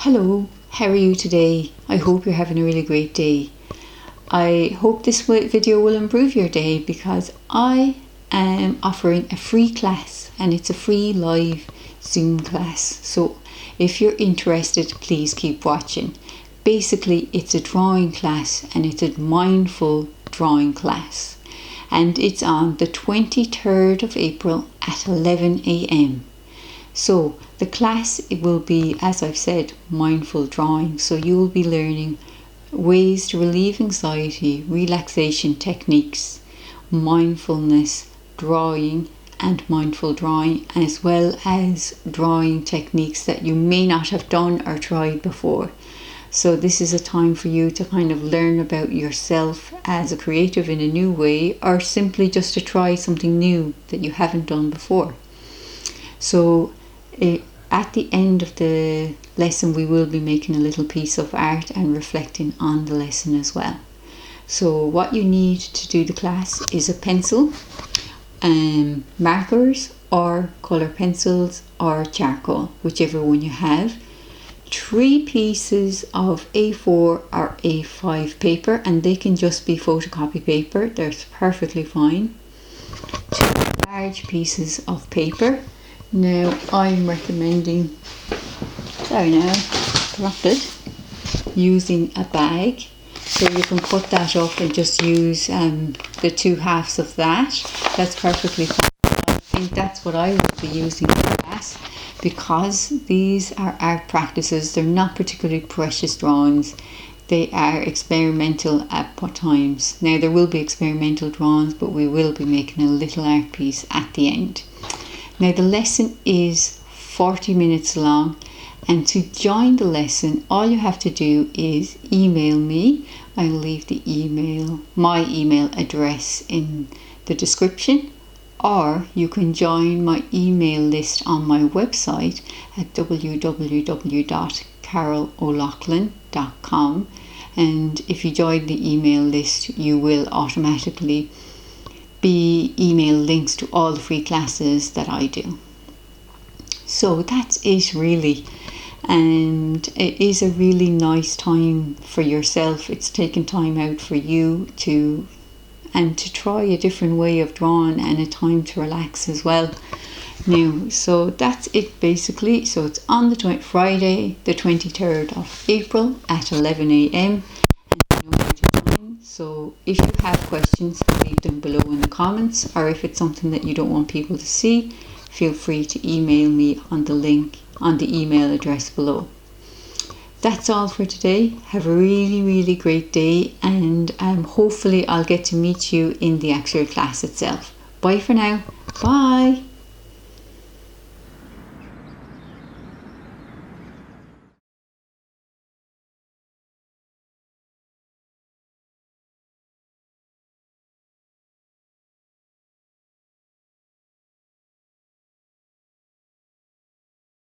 Hello, how are you today? I hope you're having a really great day. I hope this video will improve your day because I am offering a free class and it's a free live Zoom class. So if you're interested, please keep watching. Basically, it's a drawing class and it's a mindful drawing class. And it's on the 23rd of April at 11 a.m. So the class, it will be, as I've said, mindful drawing. So you will be learning ways to relieve anxiety, relaxation techniques, mindfulness, drawing and mindful drawing, as well as drawing techniques that you may not have done or tried before. So this is a time for you to kind of learn about yourself as a creative in a new way, or simply just to try something new that you haven't done before. So at the end of the lesson, we will be making a little piece of art and reflecting on the lesson as well. So what you need to do the class is a pencil, markers or colour pencils or charcoal, whichever one you have, 3 pieces of A4 or A5 paper, and they can just be photocopy paper, they're perfectly fine. 2 large pieces of paper. Now I'm recommending, using a bag, so you can cut that up and just use the 2 halves of that. That's perfectly fine. I think that's what I will be using for class, because these are art practices. They're not particularly precious drawings. They are experimental at times. Now there will be experimental drawings, but we will be making a little art piece at the end. Now the lesson is 40 minutes long, and to join the lesson all you have to do is email me. I'll leave my email address in the description, or you can join my email list on my website at www.karololoughlinartist.com, and if you join the email list you will automatically be email links to all the free classes that I do. So that's it really, and it is a really nice time for yourself. It's taking time out for you to try a different way of drawing, and a time to relax as well. Now, so that's it basically. So it's on the Friday the 23rd of April at 11 a.m. So if you have questions, leave them below in the comments, or if it's something that you don't want people to see, feel free to email me on the link on the email address below. That's all for today. Have a really great day, and hopefully I'll get to meet you in the actual class itself. Bye for now. Bye.